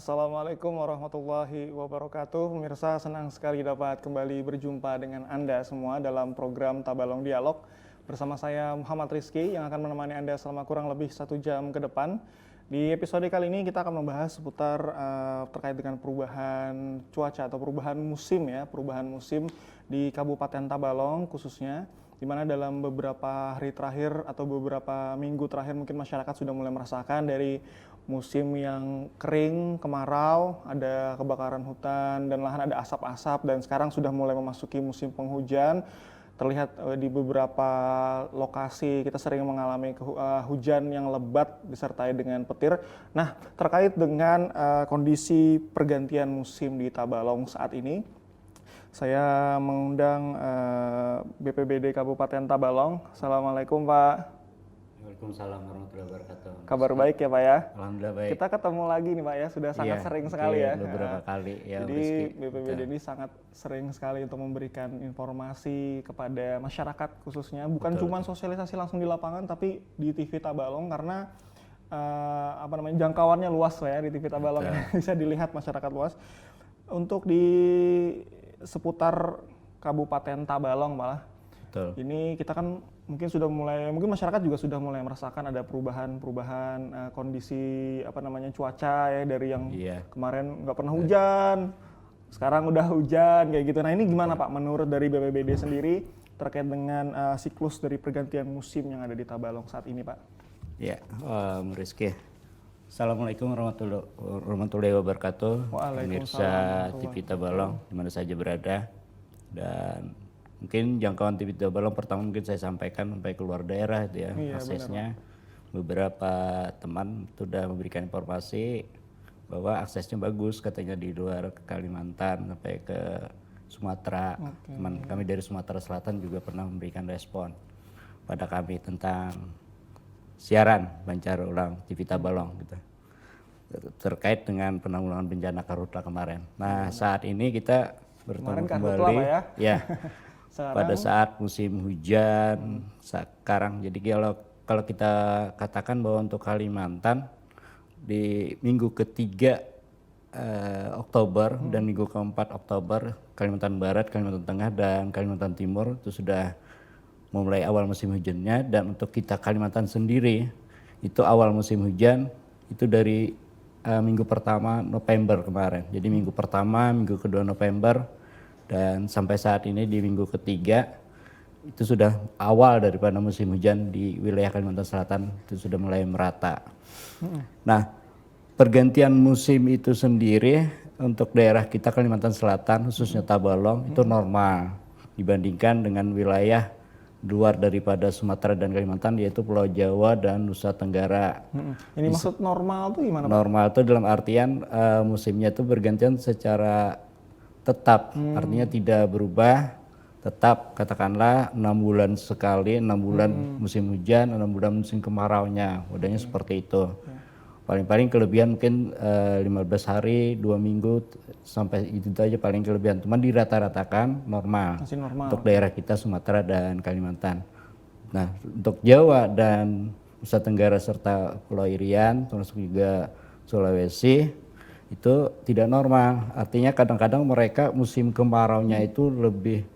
Assalamualaikum warahmatullahi wabarakatuh. Pemirsa, senang sekali dapat kembali berjumpa dengan Anda semua dalam program Tabalong Dialog. Bersama saya Muhammad Rizky yang akan menemani Anda selama kurang lebih 1 jam ke depan. Di episode kali ini kita akan membahas seputar terkait dengan perubahan cuaca atau perubahan musim di Kabupaten Tabalong khususnya, di mana dalam beberapa hari terakhir atau beberapa minggu terakhir mungkin masyarakat sudah mulai merasakan dari musim yang kering, kemarau, ada kebakaran hutan dan lahan, ada asap-asap, dan sekarang sudah mulai memasuki musim penghujan. Terlihat di beberapa lokasi kita sering mengalami hujan yang lebat disertai dengan petir. Nah, terkait dengan kondisi pergantian musim di Tabalong saat ini, saya mengundang BPBD Kabupaten Tabalong. Assalamualaikum Pak. Waalaikumsalam warahmatullahi wabarakatuh. Kabar baik ya Pak ya? Alhamdulillah baik. Kita ketemu lagi nih Pak ya, sudah sangat sering sekali ya. Beberapa kali ya. Jadi BPBD ini sangat sering sekali untuk memberikan informasi kepada masyarakat khususnya, bukan cuma sosialisasi langsung di lapangan, tapi di TV Tabalong karena jangkauannya luas lah ya di TV Tabalong, bisa dilihat masyarakat luas. Untuk di seputar Kabupaten Tabalong malah. Betul. Ini kita kan mungkin masyarakat juga sudah mulai merasakan ada perubahan kondisi cuaca ya, dari yang kemarin nggak pernah hujan, sekarang udah hujan kayak gitu. Nah, ini gimana Pak menurut dari BPBD sendiri terkait dengan siklus dari pergantian musim yang ada di Tabalong saat ini Pak? Ya, Rizky. Assalamualaikum warahmatullahi wabarakatuh. Pemirsa TV Tabalong di mana saja berada, dan mungkin jangkauan TV Tabalong pertama mungkin saya sampaikan sampai keluar daerah itu ya, aksesnya. Beberapa teman sudah memberikan informasi bahwa aksesnya bagus katanya di luar Kalimantan sampai ke Sumatera. Teman kami dari Sumatera Selatan juga pernah memberikan respon pada kami tentang siaran pancar ulang TV Tabalong gitu, terkait dengan penanggulangan bencana karhutla kemarin. Nah, saat ini kita bertemu kembali ya. Pada saat musim hujan sekarang. Jadi kalau kita katakan bahwa untuk Kalimantan di minggu ketiga Oktober dan minggu keempat Oktober, Kalimantan Barat, Kalimantan Tengah, dan Kalimantan Timur itu sudah mulai awal musim hujannya. Dan untuk kita Kalimantan sendiri itu awal musim hujan itu dari minggu pertama November kemarin. Jadi minggu pertama, minggu kedua November, dan sampai saat ini di minggu ketiga itu sudah awal daripada musim hujan di wilayah Kalimantan Selatan, itu sudah mulai merata. Nah, pergantian musim itu sendiri untuk daerah kita Kalimantan Selatan khususnya Tabalong itu normal dibandingkan dengan wilayah luar daripada Sumatera dan Kalimantan, yaitu Pulau Jawa dan Nusa Tenggara. Ini maksud normal tuh gimana Pak? Normal itu dalam artian musimnya itu bergantian secara tetap, artinya tidak berubah, tetap katakanlah 6 bulan sekali, 6 bulan musim hujan, 6 bulan musim kemaraunya, modalnya seperti itu. Paling-paling kelebihan mungkin 15 hari, 2 minggu, sampai itu aja paling kelebihan. Cuman dirata-ratakan normal. Masih normal untuk daerah kita Sumatera dan Kalimantan. Nah, untuk Jawa dan Nusa Tenggara serta Pulau Irian, termasuk juga Sulawesi, itu tidak normal. Artinya kadang-kadang mereka musim kemaraunya itu lebih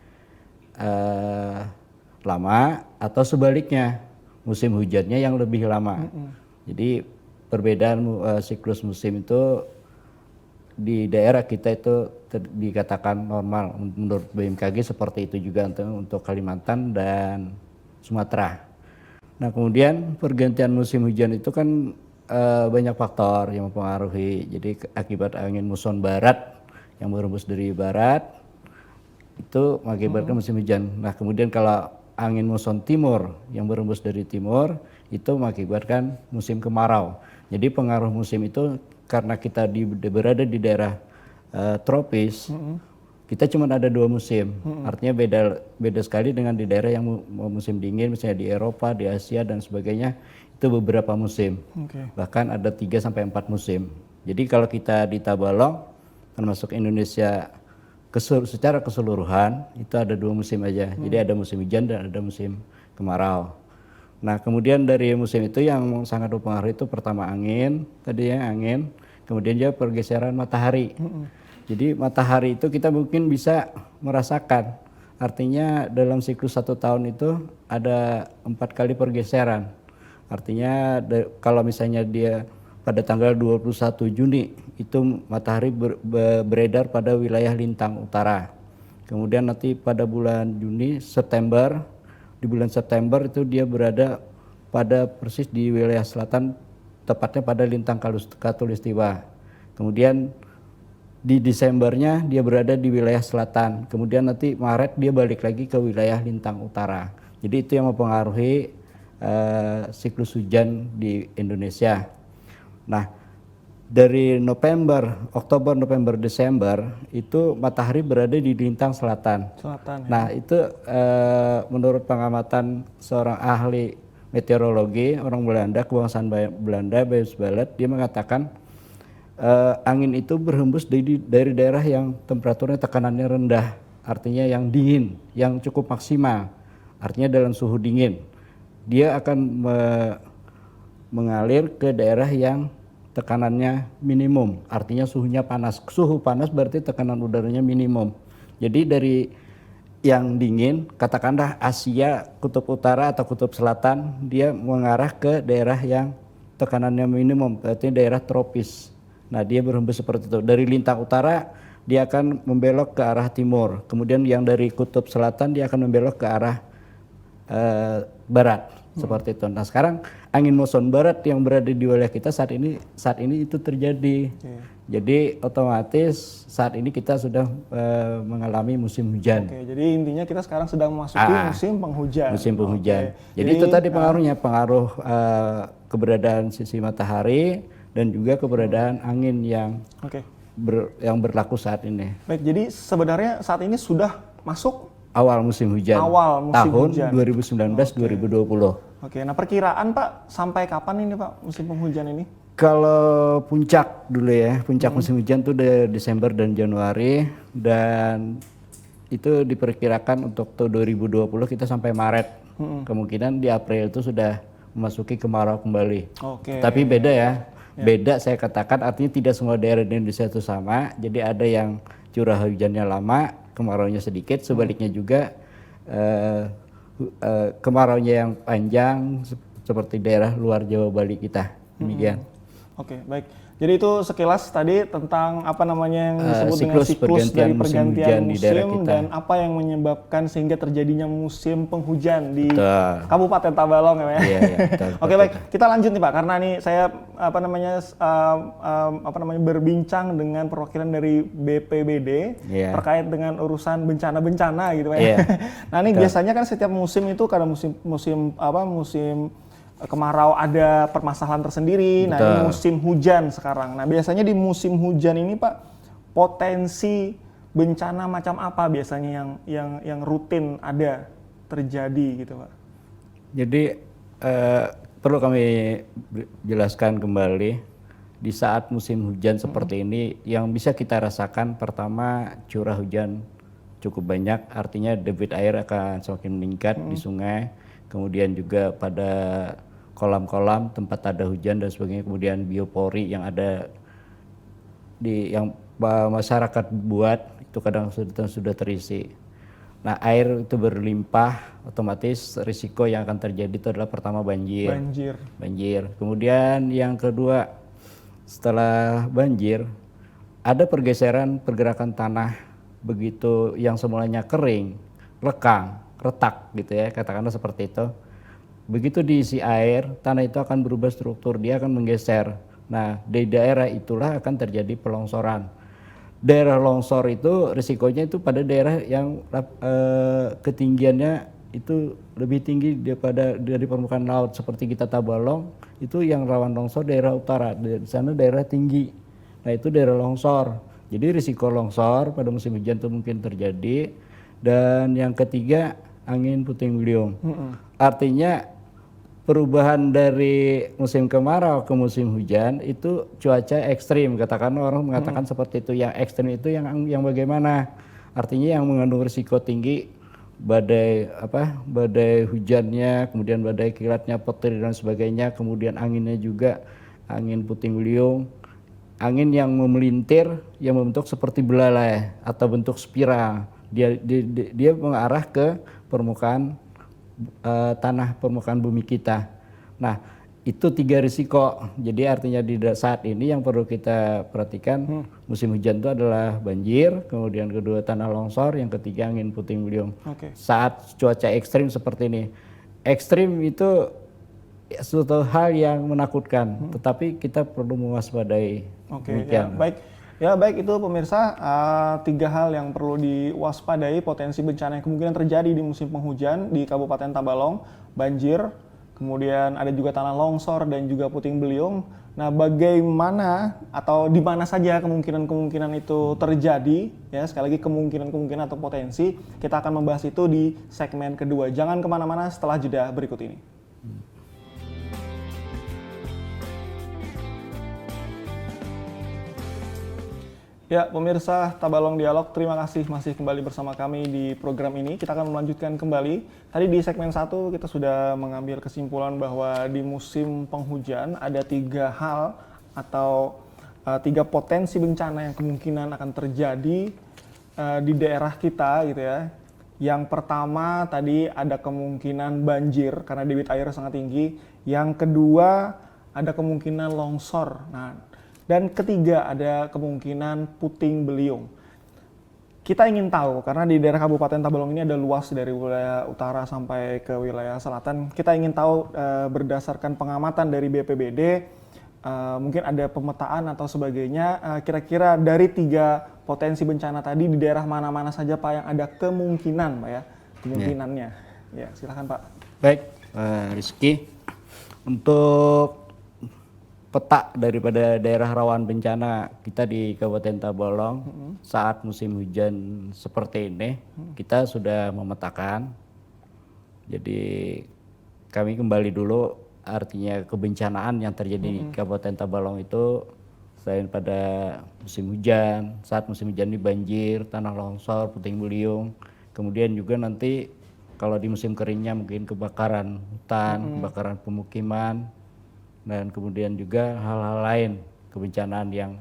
lama, atau sebaliknya musim hujannya yang lebih lama. Jadi perbedaan siklus musim itu di daerah kita itu dikatakan normal. Menurut BMKG seperti itu juga untuk Kalimantan dan Sumatera. Nah, kemudian pergantian musim hujan itu kan banyak faktor yang mempengaruhi. Jadi akibat angin muson barat yang berembus dari barat itu mengakibatkan musim hujan. Nah, kemudian kalau angin muson timur yang berembus dari timur itu mengakibatkan musim kemarau. Jadi pengaruh musim itu karena kita berada di daerah tropis, kita cuma ada 2 musim. Artinya beda sekali dengan di daerah yang musim dingin, misalnya di Eropa, di Asia dan sebagainya. Itu beberapa musim, bahkan ada 3 sampai 4 musim. Jadi kalau kita di Tabalong, termasuk Indonesia secara keseluruhan, itu ada 2 musim aja. Jadi ada musim hujan dan ada musim kemarau. Nah, kemudian dari musim itu yang sangat berpengaruh itu pertama angin, tadi ya angin. kemudian juga pergeseran matahari. Jadi matahari itu kita mungkin bisa merasakan, artinya dalam siklus 1 tahun itu ada 4 kali pergeseran. Artinya kalau misalnya dia pada tanggal 21 Juni itu matahari beredar pada wilayah lintang utara. Kemudian nanti pada bulan Juni, September, di bulan September itu dia berada pada persis di wilayah selatan, tepatnya pada lintang Khatulistiwa. Kemudian di Desembernya dia berada di wilayah selatan, kemudian nanti Maret dia balik lagi ke wilayah lintang utara. Jadi itu yang mempengaruhi siklus hujan di Indonesia. Nah, dari Oktober, November, Desember itu matahari berada di lintang selatan. Nah, itu menurut pengamatan seorang ahli meteorologi orang Belanda, kebangsaan Belanda, Beuys Ballet, dia mengatakan angin itu berhembus dari daerah yang temperaturnya tekanannya rendah, artinya yang dingin, yang cukup maksimal, artinya dalam suhu dingin. Dia akan mengalir ke daerah yang tekanannya minimum, artinya suhunya panas. Suhu panas berarti tekanan udaranya minimum. Jadi dari yang dingin, katakanlah Asia, kutub utara atau kutub selatan, dia mengarah ke daerah yang tekanannya minimum, berarti daerah tropis. Nah, dia berhembus seperti itu. Dari lintang utara dia akan membelok ke arah timur. Kemudian yang dari kutub selatan dia akan membelok ke arah barat, seperti itu. Nah, sekarang angin muson barat yang berada di wilayah kita saat ini itu terjadi. Jadi otomatis saat ini kita sudah mengalami musim hujan. Jadi intinya kita sekarang sedang memasuki musim penghujan. Musim penghujan. Jadi itu tadi pengaruhnya, pengaruh keberadaan sisi matahari dan juga keberadaan angin yang berlaku saat ini. Baik, jadi sebenarnya saat ini sudah masuk awal musim hujan. Tahun 2019-2020. Nah perkiraan Pak sampai kapan ini Pak musim penghujan ini? Kalau puncak dulu ya, puncak musim hujan itu dari Desember dan Januari, dan itu diperkirakan untuk tahun 2020 kita sampai Maret. Kemungkinan di April itu sudah memasuki kemarau kembali. Tapi beda ya. Beda saya katakan, artinya tidak semua daerah di Indonesia itu sama. Jadi ada yang curah hujannya lama, kemaraunya sedikit. Sebaliknya juga kemaraunya yang panjang seperti daerah luar Jawa, Bali kita. Demikian. Baik. Jadi itu sekilas tadi tentang apa namanya yang disebut dengan siklus dari pergantian musim dan apa yang menyebabkan sehingga terjadinya musim penghujan di Kabupaten Tabalong ya. Baik, kita lanjut nih Pak, karena nih saya berbincang dengan perwakilan dari BPBD terkait dengan urusan bencana-bencana gitu ya. Nah, ini biasanya kan setiap musim itu kada musim kemarau ada permasalahan tersendiri. Nah, ini musim hujan sekarang. Nah, biasanya di musim hujan ini Pak, potensi bencana macam apa biasanya yang rutin ada terjadi gitu Pak? Jadi perlu kami jelaskan kembali, di saat musim hujan seperti ini yang bisa kita rasakan, pertama curah hujan cukup banyak, artinya debit air akan semakin meningkat di sungai, kemudian juga pada kolam-kolam tempat ada hujan dan sebagainya, kemudian biopori yang ada yang masyarakat buat itu kadang sudah terisi. Nah, air itu berlimpah, otomatis risiko yang akan terjadi itu adalah pertama banjir. Kemudian yang kedua, setelah banjir ada pergerakan tanah, begitu yang semulanya kering, lekang, retak gitu ya, katakanlah seperti itu. Begitu diisi air, tanah itu akan berubah struktur, dia akan menggeser. Nah, di daerah itulah akan terjadi pelongsoran. Daerah longsor itu risikonya itu pada daerah yang ketinggiannya itu lebih tinggi dari permukaan laut, seperti kita Tabalong, itu yang rawan longsor daerah utara, di sana daerah tinggi. Nah, itu daerah longsor. Jadi risiko longsor pada musim hujan itu mungkin terjadi. Dan yang ketiga, angin puting beliung. Artinya perubahan dari musim kemarau ke musim hujan itu cuaca ekstrim, katakan orang mengatakan seperti itu. Yang ekstrim itu yang bagaimana? Artinya yang mengandung risiko tinggi, badai hujannya, kemudian badai kilatnya, petir dan sebagainya, kemudian anginnya juga angin puting beliung. angin yang memelintir yang membentuk seperti belalai atau bentuk spiral. Dia mengarah ke permukaan tanah, permukaan bumi kita. Nah, itu 3 risiko. Jadi artinya di saat ini yang perlu kita perhatikan musim hujan itu adalah banjir, kemudian kedua tanah longsor, yang ketiga angin puting beliung. Saat cuaca ekstrim seperti ini, ekstrim itu suatu hal yang menakutkan, tetapi kita perlu mewaspadai. Baik itu pemirsa, 3 hal yang perlu diwaspadai potensi bencana yang kemungkinan terjadi di musim penghujan di Kabupaten Tabalong, banjir, kemudian ada juga tanah longsor dan juga puting beliung. Nah, bagaimana atau di mana saja kemungkinan-kemungkinan itu terjadi, ya sekali lagi kemungkinan-kemungkinan atau potensi, kita akan membahas itu di segmen kedua. Jangan kemana-mana setelah jeda berikut ini. Ya, pemirsa Tabalong Dialog, terima kasih masih kembali bersama kami di program ini. Kita akan melanjutkan kembali. Tadi di segmen 1 kita sudah mengambil kesimpulan bahwa di musim penghujan ada 3 hal atau 3 potensi bencana yang kemungkinan akan terjadi di daerah kita gitu ya. Yang pertama tadi ada kemungkinan banjir karena debit air sangat tinggi. Yang kedua ada kemungkinan longsor. Nah, dan ketiga ada kemungkinan puting beliung. Kita ingin tahu, karena di daerah Kabupaten Tabalong ini ada luas dari wilayah utara sampai ke wilayah selatan. Kita ingin tahu berdasarkan pengamatan dari BPBD, mungkin ada pemetaan atau sebagainya, kira-kira dari 3 potensi bencana tadi di daerah mana-mana saja Pak yang ada kemungkinan Pak ya, kemungkinannya. Ya, silakan Pak. Baik, Rizky, untuk peta daripada daerah rawan bencana kita di Kabupaten Tabalong saat musim hujan seperti ini, kita sudah memetakan. Jadi kami kembali dulu, artinya kebencanaan yang terjadi di Kabupaten Tabalong itu selain pada musim hujan, saat musim hujan ini banjir, tanah longsor, puting beliung, kemudian juga nanti kalau di musim keringnya mungkin kebakaran hutan, kebakaran pemukiman, dan kemudian juga hal-hal lain kebencanaan yang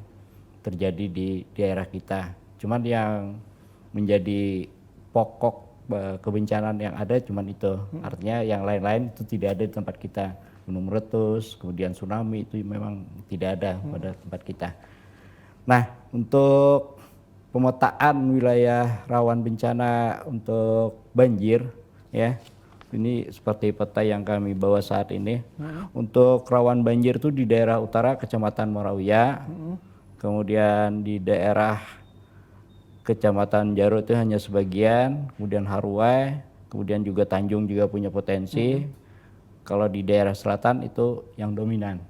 terjadi di daerah kita. Cuman yang menjadi pokok kebencanaan yang ada cuman itu. Artinya yang lain-lain itu tidak ada di tempat kita. Gunung meletus, kemudian tsunami itu memang tidak ada pada tempat kita. Nah, untuk pemetaan wilayah rawan bencana untuk banjir ya. Ini seperti peta yang kami bawa saat ini. Untuk rawan banjir itu di daerah utara Kecamatan Morawia, kemudian di daerah Kecamatan Jarut itu hanya sebagian, kemudian Haruai, kemudian juga Tanjung juga punya potensi. Kalau di daerah selatan itu yang dominan,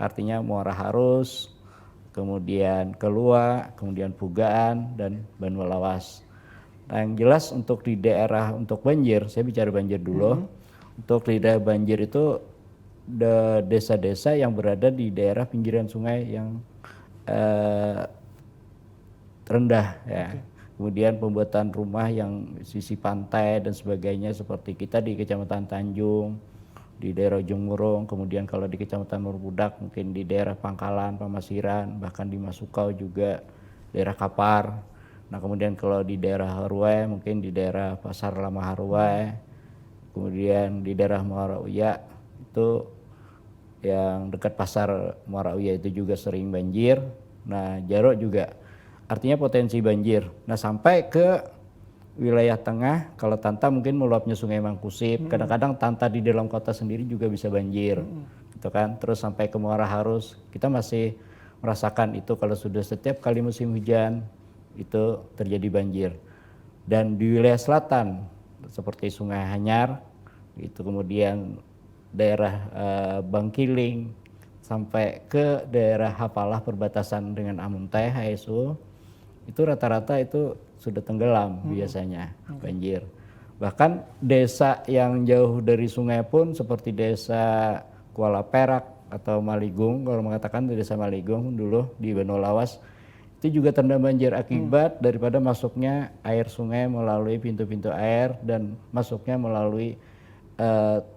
artinya Muara Harus, kemudian Kelua, kemudian Pugaan, dan Banwalawas. Nah, yang jelas untuk di daerah untuk banjir, saya bicara banjir dulu. Untuk di daerah banjir itu desa-desa yang berada di daerah pinggiran sungai yang rendah ya. Kemudian pembuatan rumah yang sisi pantai dan sebagainya seperti kita di Kecamatan Tanjung, di daerah Ujung Murung, kemudian kalau di Kecamatan Murbudak mungkin di daerah Pangkalan, Pamasiran, bahkan di Masukau juga daerah Kapar. Nah, kemudian kalau di daerah Haruai mungkin di daerah Pasar Lama Haruai, kemudian di daerah Muara Uya itu yang dekat Pasar Muara Uya itu juga sering banjir. Nah, Jarot juga artinya potensi banjir. Nah, sampai ke wilayah tengah, kalau Tanta mungkin meluapnya Sungai Mangkusip, kadang-kadang Tanta di dalam kota sendiri juga bisa banjir, gitu kan. Terus sampai ke Muara Harus, kita masih merasakan itu kalau sudah setiap kali musim hujan itu terjadi banjir. Dan di wilayah selatan seperti Sungai Hanyar itu, kemudian daerah Bangkiling sampai ke daerah Hapalah perbatasan dengan Amuntai HSU itu rata-rata itu sudah tenggelam biasanya banjir. Bahkan desa yang jauh dari sungai pun seperti desa Kuala Perak atau Maligung, kalau mengatakan desa Maligung dulu di Banwalawas itu juga terendam banjir akibat daripada masuknya air sungai melalui pintu-pintu air dan masuknya melalui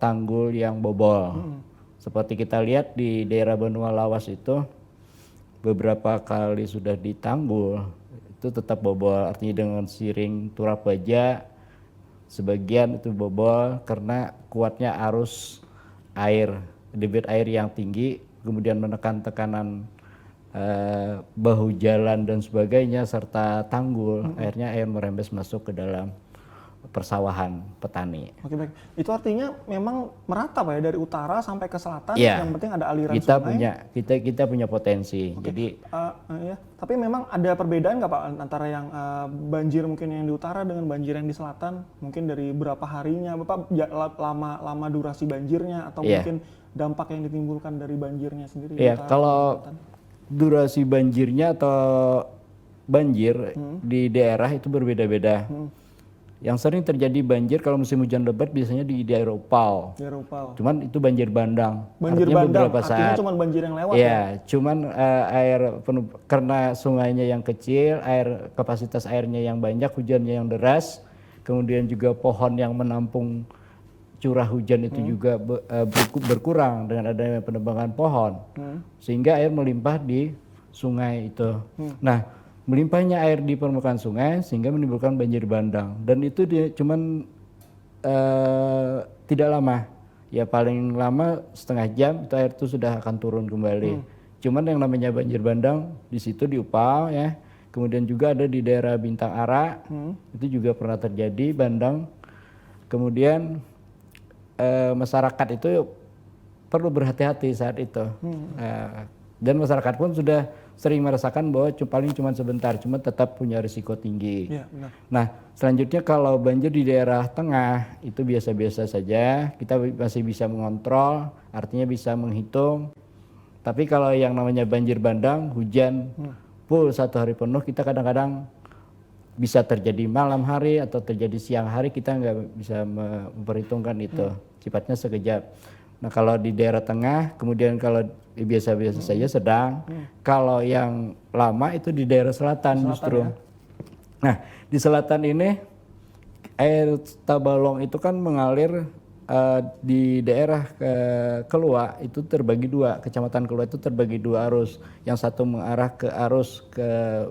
tanggul yang bobol. Seperti kita lihat di daerah Banwalawas itu beberapa kali sudah ditanggul itu tetap bobol, artinya dengan siring turap baja sebagian itu bobol karena kuatnya arus air, debit air yang tinggi, kemudian menekan tekanan bahu jalan dan sebagainya serta tanggul, akhirnya air merembes masuk ke dalam persawahan petani. Oke, baik. Itu artinya memang merata Pak ya, dari utara sampai ke selatan, Ya, yang penting ada aliran kita sungai. kita punya potensi. Oke. Jadi Ya. Tapi memang ada perbedaan nggak Pak antara yang banjir mungkin yang di utara dengan banjir yang di selatan? Mungkin dari berapa harinya, Bapak lama durasi banjirnya atau mungkin dampak yang ditimbulkan dari banjirnya sendiri? ya kalau durasi banjirnya atau banjir di daerah itu berbeda-beda. Yang sering terjadi banjir kalau musim hujan lebat biasanya di daerah Upal. Cuman itu banjir bandang. Banjir artinya bandang, beberapa artinya saat. cuma banjir yang lewat Ya, cuman karena sungainya yang kecil, kapasitas airnya yang banyak, hujannya yang deras, kemudian juga pohon yang menampung curah hujan itu juga berkurang dengan adanya penebangan pohon, sehingga air melimpah di sungai itu. Nah, melimpahnya air di permukaan sungai sehingga menimbulkan banjir bandang, dan itu cuman tidak lama, ya paling lama setengah jam itu air itu sudah akan turun kembali. Cuman yang namanya banjir bandang di situ di Upal ya, kemudian juga ada di daerah Bintang Ara, itu juga pernah terjadi bandang. Kemudian masyarakat itu perlu berhati-hati saat itu, dan masyarakat pun sudah sering merasakan bahwa paling cuma sebentar, cuma tetap punya risiko tinggi. Ya, benar. Nah, selanjutnya kalau banjir di daerah tengah itu biasa-biasa saja, kita masih bisa mengontrol, artinya bisa menghitung. Tapi kalau yang namanya banjir bandang, hujan full 1 hari penuh, kita kadang-kadang bisa terjadi malam hari atau terjadi siang hari, kita nggak bisa memperhitungkan itu, sifatnya sekejap. Nah, kalau di daerah tengah, kemudian kalau biasa-biasa saja sedang, kalau yang lama itu di daerah selatan justru. Ya? Nah, di selatan ini air Tabalong itu kan mengalir di daerah Kelua itu terbagi dua, kecamatan Kelua itu terbagi dua arus. Yang satu mengarah ke arus ke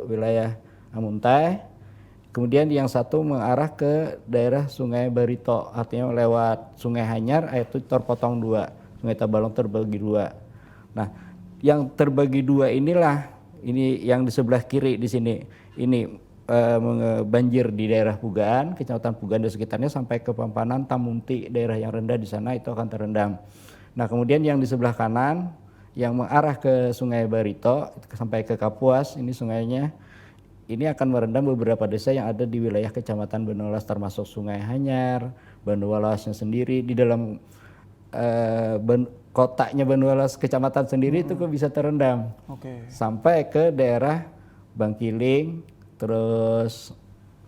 wilayah Amuntai, kemudian yang satu mengarah ke daerah Sungai Barito, artinya lewat Sungai Hanyar, air itu terpotong dua, Sungai Tabalong terbagi dua. Nah, yang terbagi dua inilah, ini yang di sebelah kiri di sini, ini banjir di daerah Pugaan, kecamatan Pugaan dan sekitarnya sampai ke Pampanan, Tamunti, daerah yang rendah di sana itu akan terendam. Nah, kemudian yang di sebelah kanan, yang mengarah ke Sungai Barito sampai ke Kapuas, ini sungainya, ini akan merendam beberapa desa yang ada di wilayah kecamatan Banualas, termasuk Sungai Hanyar, Banualasnya sendiri, di dalam kotaknya Banualas kecamatan sendiri itu bisa terendam. Sampai ke daerah Bangkiling, terus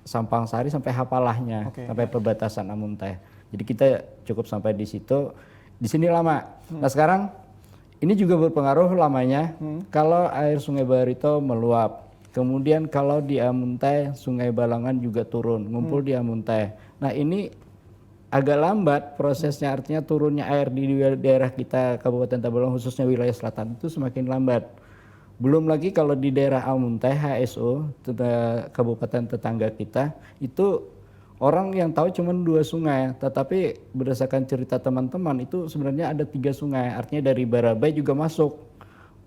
Sampang Sari sampai Hapalahnya, sampai perbatasan Amuntai. Jadi kita cukup sampai di situ. Di sini lama. Nah, sekarang ini juga berpengaruh lamanya kalau air Sungai Barito meluap. Kemudian kalau di Amuntai, Sungai Balangan juga turun, ngumpul di Amuntai. Nah, ini agak lambat prosesnya, artinya turunnya air di daerah kita Kabupaten Tabalong khususnya wilayah selatan itu semakin lambat. Belum lagi kalau di daerah Amuntai, HSO, kabupaten tetangga kita, itu orang yang tahu cuma 2 sungai, tetapi berdasarkan cerita teman-teman itu sebenarnya ada 3 sungai, artinya dari Barabai juga masuk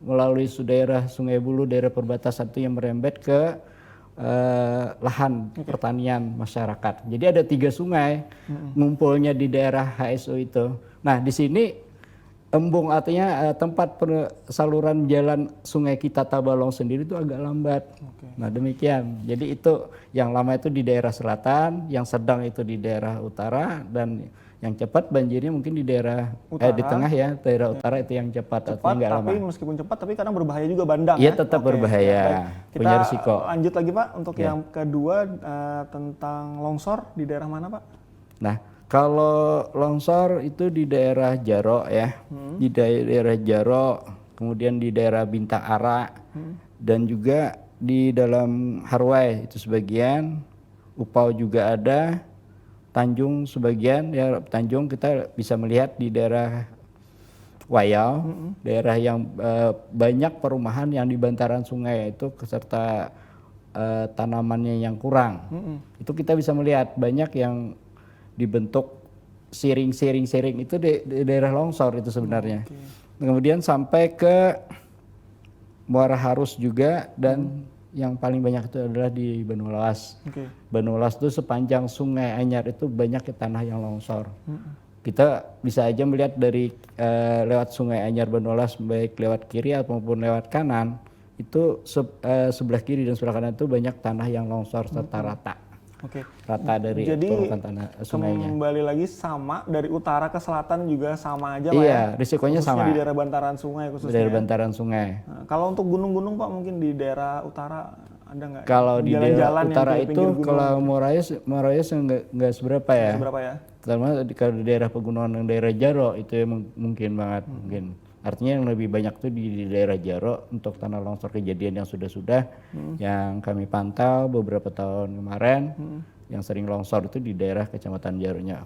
melalui daerah Sungai Bulu, daerah perbatasan itu yang merembet ke lahan pertanian masyarakat. Jadi ada 3 sungai ngumpulnya di daerah HSO itu. Nah, di sini embung, artinya tempat saluran jalan sungai kita Tabalong sendiri itu agak lambat. Nah, demikian. Jadi itu yang lama itu di daerah selatan, yang sedang itu di daerah utara, dan yang cepat banjirnya mungkin di daerah di tengah ya, daerah utara itu yang cepat tapi lama. Meskipun cepat tapi kadang berbahaya juga bandang. Iya, tetap berbahaya. Punya risiko. Lanjut lagi Pak untuk yang kedua tentang longsor di daerah mana Pak? Nah, kalau longsor itu di daerah Jaro ya, di daerah Jaro, kemudian di daerah Bintang Ara, dan juga di dalam Harwai itu sebagian, Upau juga ada, Tanjung sebagian, ya Tanjung kita bisa melihat di daerah Wayau, daerah yang banyak perumahan yang di bantaran sungai itu serta tanamannya yang kurang. Itu kita bisa melihat banyak yang dibentuk siring itu di daerah longsor itu sebenarnya. Kemudian sampai ke Muara Harus juga dan yang paling banyak itu adalah di Banyualas. Banyualas itu sepanjang Sungai Anyar itu banyak tanah yang longsor. Kita bisa aja melihat dari lewat Sungai Anyar Banyualas baik lewat kiri maupun lewat kanan itu sebelah kiri dan sebelah kanan itu banyak tanah yang longsor serta rata. Rata dari permukaan tanah sungainya. Kembali lagi sama dari utara ke selatan juga sama aja Pak Iya, risikonya khususnya sama. di daerah bantaran sungai khususnya. Daerah bantaran sungai. Nah, kalau untuk gunung-gunung Pak mungkin di daerah utara ada nggak? Kalau di daerah utara yang itu kalau Morayes nggak seberapa ya. Seberapa ya? Terutama kalau di daerah pegunungan yang daerah Jaro itu yang mungkin banget mungkin. Artinya yang lebih banyak tuh di daerah Jaro untuk tanah longsor kejadian yang sudah yang kami pantau beberapa tahun kemarin yang sering longsor itu di daerah Kecamatan Jaronya.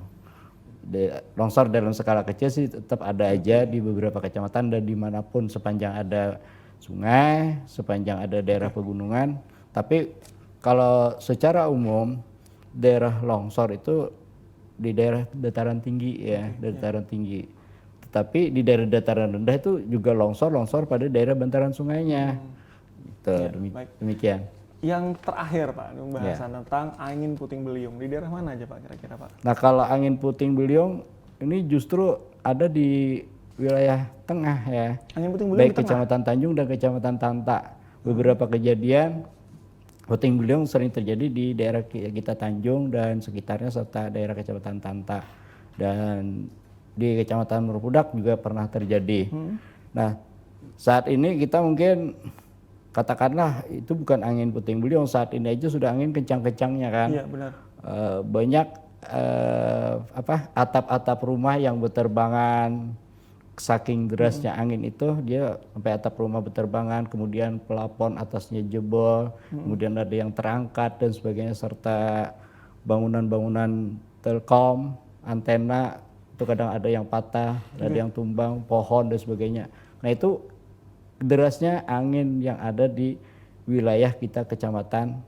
Longsor dalam skala kecil sih tetap ada aja di beberapa kecamatan dan dimanapun sepanjang ada sungai, sepanjang ada daerah pegunungan. Tapi kalau secara umum daerah longsor itu di daerah dataran tinggi ya, dataran tinggi. Tapi di daerah dataran rendah itu juga longsor pada daerah bantaran sungainya. Demikian. Yang terakhir Pak, pembahasan tentang angin puting beliung. Di daerah mana aja Pak kira-kira Pak? Nah kalau angin puting beliung ini justru ada di wilayah tengah ya. Angin puting beliung baik Kecamatan Tanjung dan Kecamatan Tanta. Beberapa kejadian puting beliung sering terjadi di daerah kita Tanjung dan sekitarnya serta daerah Kecamatan Tanta. Dan di Kecamatan Murpudak juga pernah terjadi. Nah, saat ini kita mungkin katakanlah itu bukan angin puting beliung, saat ini aja sudah angin kencang-kencangnya kan. Iya, benar. Banyak atap-atap rumah yang berterbangan, saking derasnya angin itu dia sampai atap rumah berterbangan, kemudian pelafon atasnya jebol, kemudian ada yang terangkat dan sebagainya serta bangunan-bangunan telkom, antena itu kadang ada yang patah, ada yang tumbang, pohon dan sebagainya. Nah itu derasnya angin yang ada di wilayah kita kecamatan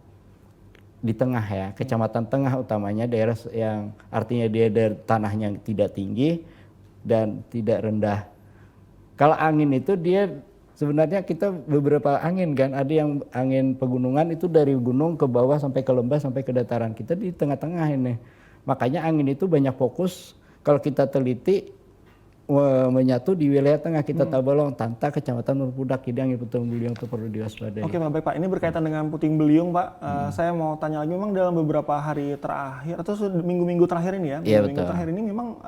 di tengah ya, kecamatan tengah utamanya daerah yang artinya dia dari tanahnya tidak tinggi dan tidak rendah. Kalau angin itu dia sebenarnya kita beberapa angin kan, ada yang angin pegunungan itu dari gunung ke bawah sampai ke lembah sampai ke dataran, kita di tengah-tengah ini. Makanya angin itu banyak fokus. Kalau kita teliti menyatu di wilayah tengah kita Tabalong, Tanta, Kecamatan Murpudak, angin puting beliung itu perlu diwaspadai. Oke Pak, baik Pak. Ini berkaitan dengan puting beliung Pak. Saya mau tanya lagi, memang dalam beberapa hari terakhir atau minggu-minggu terakhir ini ya, minggu terakhir ini memang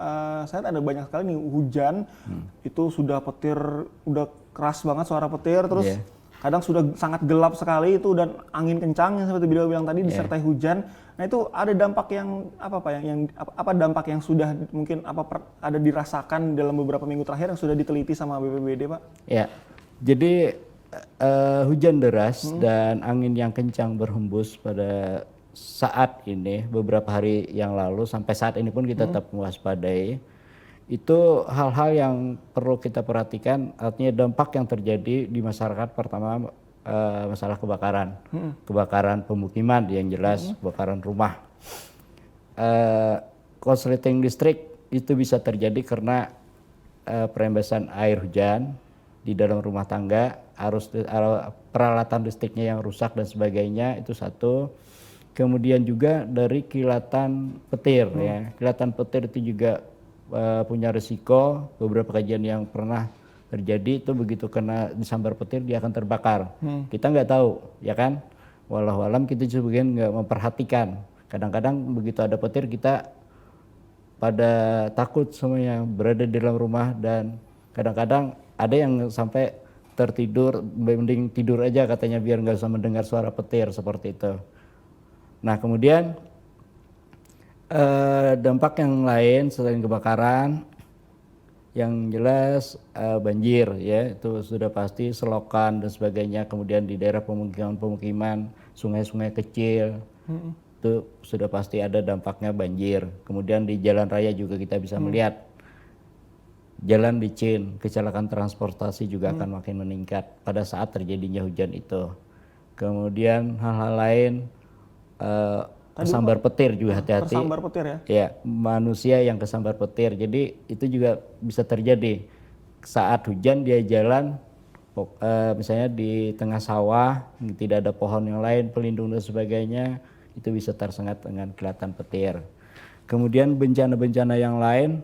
saya ada banyak sekali nih hujan, itu sudah petir, udah keras banget suara petir, terus kadang sudah sangat gelap sekali itu dan angin kencang yang seperti beliau bilang tadi disertai hujan. Nah itu ada dampak yang apa Pak apa dampak yang sudah mungkin ada dirasakan dalam beberapa minggu terakhir yang sudah diteliti sama BPBD Pak? Ya, jadi hujan deras dan angin yang kencang berhembus pada saat ini beberapa hari yang lalu sampai saat ini pun kita tetap mewaspadai. Itu hal-hal yang perlu kita perhatikan, artinya dampak yang terjadi di masyarakat. Pertama masalah kebakaran, kebakaran pemukiman yang jelas, kebakaran rumah. Korsleting listrik itu bisa terjadi karena perembasan air hujan di dalam rumah tangga, peralatan listriknya yang rusak dan sebagainya, itu satu. Kemudian juga dari kilatan petir ya, kilatan petir itu juga punya risiko. Beberapa kajian yang pernah terjadi itu begitu kena disambar petir dia akan terbakar. Kita nggak tahu ya kan, walau alam kita sebagian nggak memperhatikan. Kadang-kadang begitu ada petir kita pada takut semuanya berada di dalam rumah dan kadang-kadang ada yang sampai tertidur, mending tidur aja katanya biar nggak usah mendengar suara petir seperti itu. Nah kemudian dampak yang lain selain kebakaran, yang jelas banjir ya itu sudah pasti, selokan dan sebagainya. Kemudian di daerah pemukiman, sungai-sungai kecil itu sudah pasti ada dampaknya banjir. Kemudian di jalan raya juga kita bisa melihat jalan licin, kecelakaan transportasi juga akan makin meningkat pada saat terjadinya hujan itu. Kemudian hal-hal lain, kesambar petir juga hati-hati. Tersambar petir ya? Ya, manusia yang kesambar petir. Jadi itu juga bisa terjadi saat hujan dia jalan, misalnya di tengah sawah, tidak ada pohon yang lain, pelindung dan sebagainya, itu bisa tersengat dengan kilatan petir. Kemudian bencana-bencana yang lain,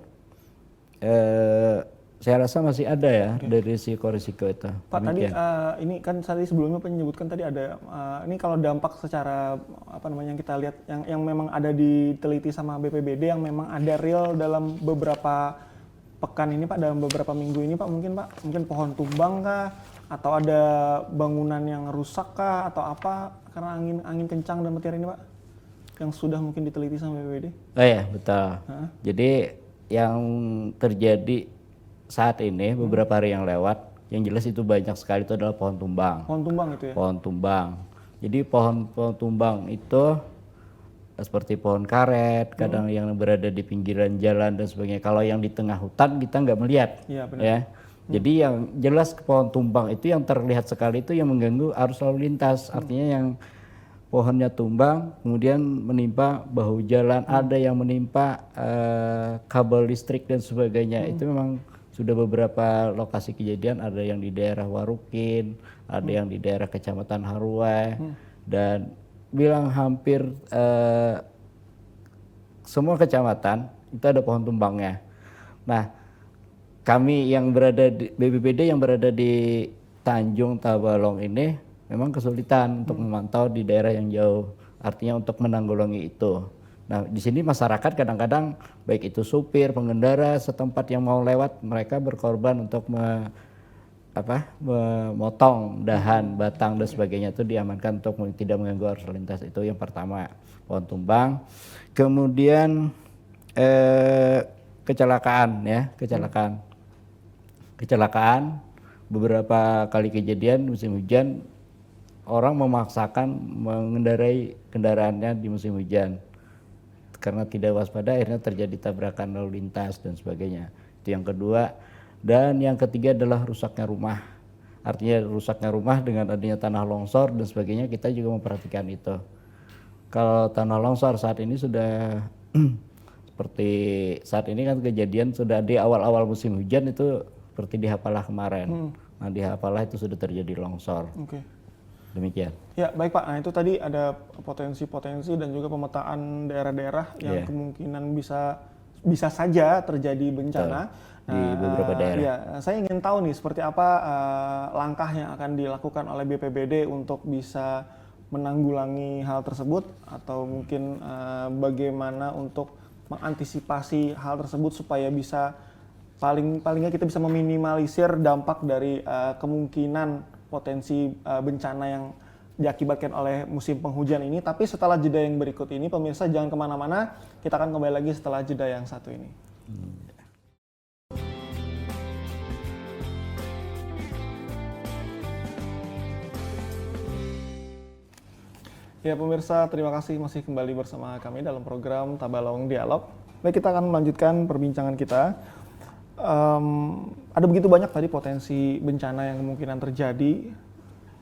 saya rasa masih ada ya dari risiko-risiko itu. Pak, tadi ini kan tadi sebelumnya menyebutkan tadi ada ini kalau dampak secara apa namanya yang kita lihat yang memang ada diteliti sama BPBD yang memang ada real dalam beberapa pekan ini Pak, dalam beberapa minggu ini Pak, mungkin pohon tumbang kah atau ada bangunan yang rusak kah atau apa karena angin kencang dan petir ini Pak yang sudah mungkin diteliti sama BPBD? Oh ya, betul. Jadi yang terjadi saat ini beberapa hari yang lewat, yang jelas itu banyak sekali itu adalah pohon tumbang. Pohon tumbang itu ya? Pohon tumbang. Jadi pohon tumbang itu seperti pohon karet, kadang yang berada di pinggiran jalan dan sebagainya. Kalau yang di tengah hutan kita nggak melihat, ya. Jadi yang jelas pohon tumbang itu yang terlihat sekali itu yang mengganggu arus lalu lintas. Artinya yang pohonnya tumbang, kemudian menimpa bahu jalan, ada yang menimpa kabel listrik dan sebagainya. Itu memang sudah beberapa lokasi kejadian, ada yang di daerah Warukin, ada yang di daerah Kecamatan Haruai, dan bilang hampir semua kecamatan itu ada pohon tumbangnya. Nah, kami yang berada di BPBD yang berada di Tanjung Tabalong ini memang kesulitan untuk memantau di daerah yang jauh, artinya untuk menanggulangi itu. Nah, di sini masyarakat kadang-kadang baik itu supir, pengendara setempat yang mau lewat, mereka berkorban untuk memotong dahan, batang dan sebagainya itu diamankan untuk tidak mengganggu arus lalu lintas. Itu yang pertama, pohon tumbang. Kemudian kecelakaan ya, kecelakaan beberapa kali kejadian musim hujan, orang memaksakan mengendarai kendaraannya di musim hujan karena tidak waspada, akhirnya terjadi tabrakan lalu lintas dan sebagainya. Itu yang kedua. Dan yang ketiga adalah rusaknya rumah. Artinya rusaknya rumah dengan adanya tanah longsor dan sebagainya, kita juga memperhatikan itu. Kalau tanah longsor saat ini sudah seperti saat ini kan kejadian sudah di awal-awal musim hujan itu seperti di Hapalah kemarin. Nah, di Hapalah itu sudah terjadi longsor. Demikian. Ya, baik Pak. Nah, itu tadi ada potensi-potensi dan juga pemetaan daerah-daerah yang kemungkinan bisa saja terjadi bencana di beberapa daerah. Ya, saya ingin tahu nih seperti apa langkah yang akan dilakukan oleh BPBD untuk bisa menanggulangi hal tersebut, atau mungkin bagaimana untuk mengantisipasi hal tersebut supaya bisa palingnya kita bisa meminimalisir dampak dari kemungkinan potensi bencana yang diakibatkan oleh musim penghujan ini. Tapi setelah jeda yang berikut ini, pemirsa jangan kemana-mana, kita akan kembali lagi setelah jeda yang satu ini. Ya pemirsa, terima kasih masih kembali bersama kami dalam program Tabalong Dialog. Baik, kita akan melanjutkan perbincangan kita. Ada begitu banyak tadi potensi bencana yang kemungkinan terjadi.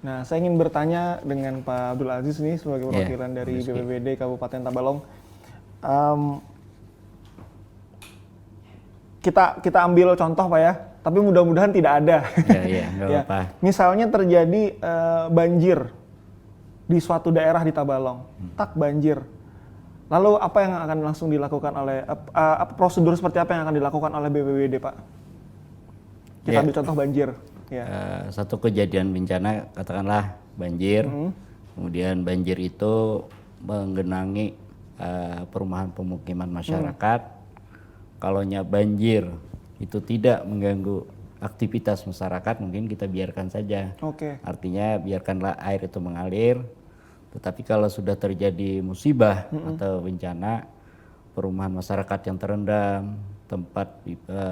Nah, saya ingin bertanya dengan Pak Abdul Aziz nih sebagai perwakilan dari BPBD Kabupaten Tabalong. Kita ambil contoh Pak ya, tapi mudah-mudahan tidak ada. Nggak apa-apa. Misalnya terjadi banjir di suatu daerah di Tabalong, banjir. Lalu apa yang akan langsung dilakukan oleh prosedur seperti apa yang akan dilakukan oleh BPBD Pak? Kita ambil contoh banjir. Satu kejadian bencana katakanlah banjir, kemudian banjir itu menggenangi perumahan pemukiman masyarakat. Kalaunya banjir itu tidak mengganggu aktivitas masyarakat, mungkin kita biarkan saja. Artinya biarkanlah air itu mengalir. Tetapi kalau sudah terjadi musibah atau bencana, perumahan masyarakat yang terendam, tempat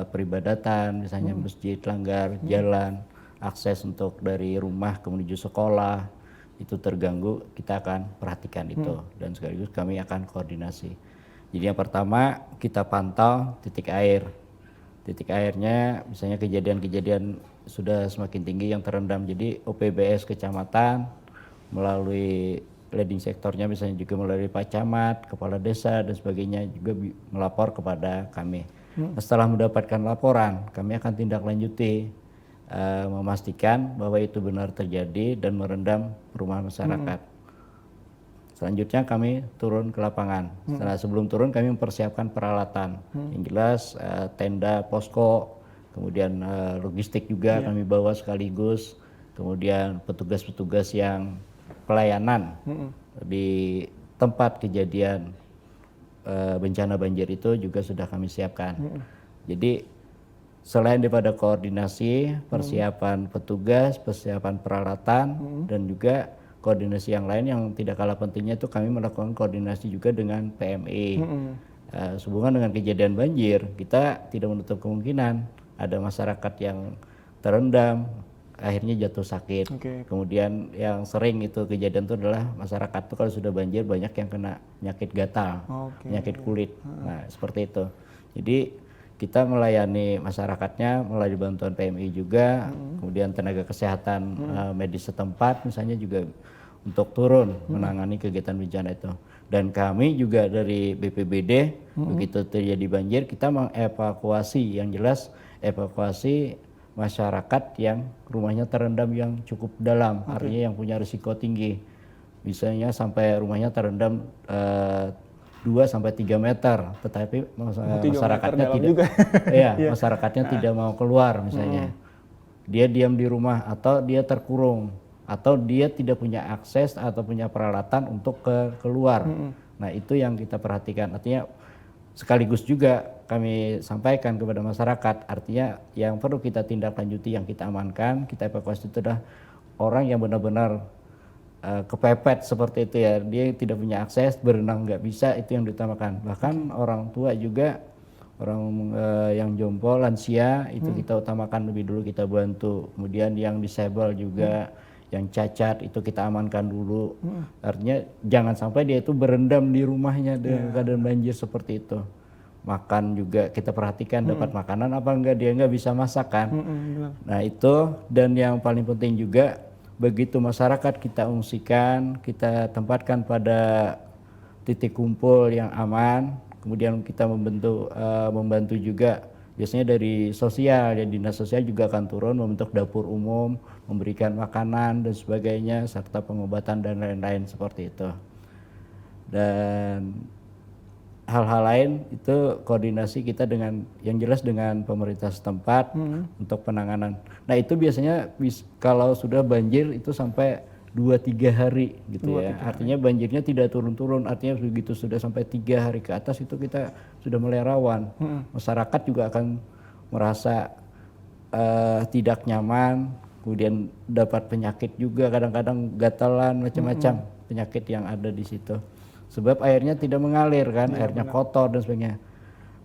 peribadatan, misalnya masjid langgar, jalan, akses untuk dari rumah ke menuju sekolah, itu terganggu, kita akan perhatikan itu. Dan sekaligus kami akan koordinasi. Jadi yang pertama kita pantau titik air titik airnya misalnya kejadian-kejadian sudah semakin tinggi yang terendam. Jadi OPBS kecamatan melalui leading sektornya misalnya juga melalui Pak Camat, Kepala Desa dan sebagainya juga melapor kepada kami. Setelah mendapatkan laporan, kami akan tindak lanjuti memastikan bahwa itu benar terjadi dan merendam rumah masyarakat. Selanjutnya kami turun ke lapangan. Sebelum turun kami mempersiapkan peralatan. Yang jelas tenda, posko, kemudian logistik juga kami bawa sekaligus. Kemudian petugas-petugas yang pelayanan di tempat kejadian bencana banjir itu juga sudah kami siapkan. Jadi selain daripada koordinasi, persiapan petugas, persiapan peralatan, dan juga koordinasi yang lain yang tidak kalah pentingnya itu kami melakukan koordinasi juga dengan PMI. Sehubungan dengan kejadian banjir, kita tidak menutup kemungkinan ada masyarakat yang terendam, akhirnya jatuh sakit. Kemudian yang sering itu kejadian itu adalah masyarakat itu kalau sudah banjir banyak yang kena penyakit gatal, penyakit kulit. Nah seperti itu. Jadi kita melayani masyarakatnya melalui bantuan PMI juga, kemudian tenaga kesehatan medis setempat misalnya juga untuk turun menangani kegiatan bencana itu. Dan kami juga dari BPBD begitu terjadi banjir kita mengevakuasi, yang jelas evakuasi masyarakat yang rumahnya terendam yang cukup dalam, artinya yang punya risiko tinggi. Misalnya sampai rumahnya terendam 2-3 meter, tetapi masyarakatnya tidak, masyarakatnya tidak mau keluar misalnya, dia diam di rumah atau dia terkurung atau dia tidak punya akses atau punya peralatan untuk keluar. Nah itu yang kita perhatikan, artinya sekaligus juga kami sampaikan kepada masyarakat, artinya yang perlu kita tindak lanjuti, yang kita amankan, kita evakuasi itu adalah orang yang benar-benar kepepet seperti itu ya, dia tidak punya akses, berenang nggak bisa, itu yang diutamakan. Bahkan orang tua juga, orang yang jompo, lansia itu kita utamakan lebih dulu, kita bantu. Kemudian yang disable juga, yang cacat itu kita amankan dulu. Artinya jangan sampai dia itu berendam di rumahnya dengan keadaan banjir seperti itu. Makan juga kita perhatikan dapat makanan apa enggak, dia enggak bisa masak kan. Nah itu, dan yang paling penting juga begitu masyarakat kita ungsikan, kita tempatkan pada titik kumpul yang aman, kemudian kita membantu juga biasanya dari sosial, ya dinas sosial juga akan turun membentuk dapur umum, memberikan makanan dan sebagainya, serta pengobatan dan lain-lain seperti itu. Dan hal-hal lain itu koordinasi kita dengan, yang jelas dengan pemerintah setempat untuk penanganan. Nah itu biasanya kalau sudah banjir itu sampai 2-3 hari gitu ya. Artinya banjirnya tidak turun-turun, artinya begitu sudah sampai 3 hari ke atas itu kita sudah mulai rawan. Masyarakat juga akan merasa tidak nyaman, kemudian dapat penyakit juga, kadang-kadang gatalan, macam-macam penyakit yang ada di situ. Sebab airnya tidak mengalir kan, airnya kotor dan sebagainya.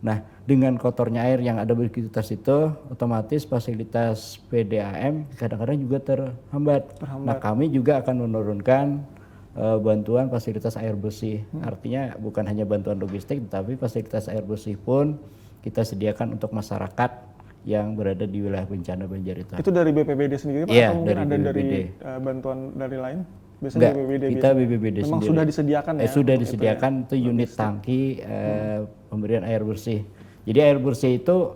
Nah, dengan kotornya air yang ada di sekitar situ, otomatis fasilitas PDAM kadang-kadang juga terhambat. Nah, kami juga akan menurunkan bantuan fasilitas air bersih. Artinya bukan hanya bantuan logistik, tetapi fasilitas air bersih pun kita sediakan untuk masyarakat yang berada di wilayah bencana banjir itu. Itu dari BPBD sendiri Pak? Iya, atau mungkin dari ada BPBD. dari bantuan dari lain? Biasanya Enggak, BPBD kita biasanya. BPBD Memang sendiri. sudah disediakan ya? Sudah disediakan itu unit tangki pemberian air bersih. Jadi air bersih itu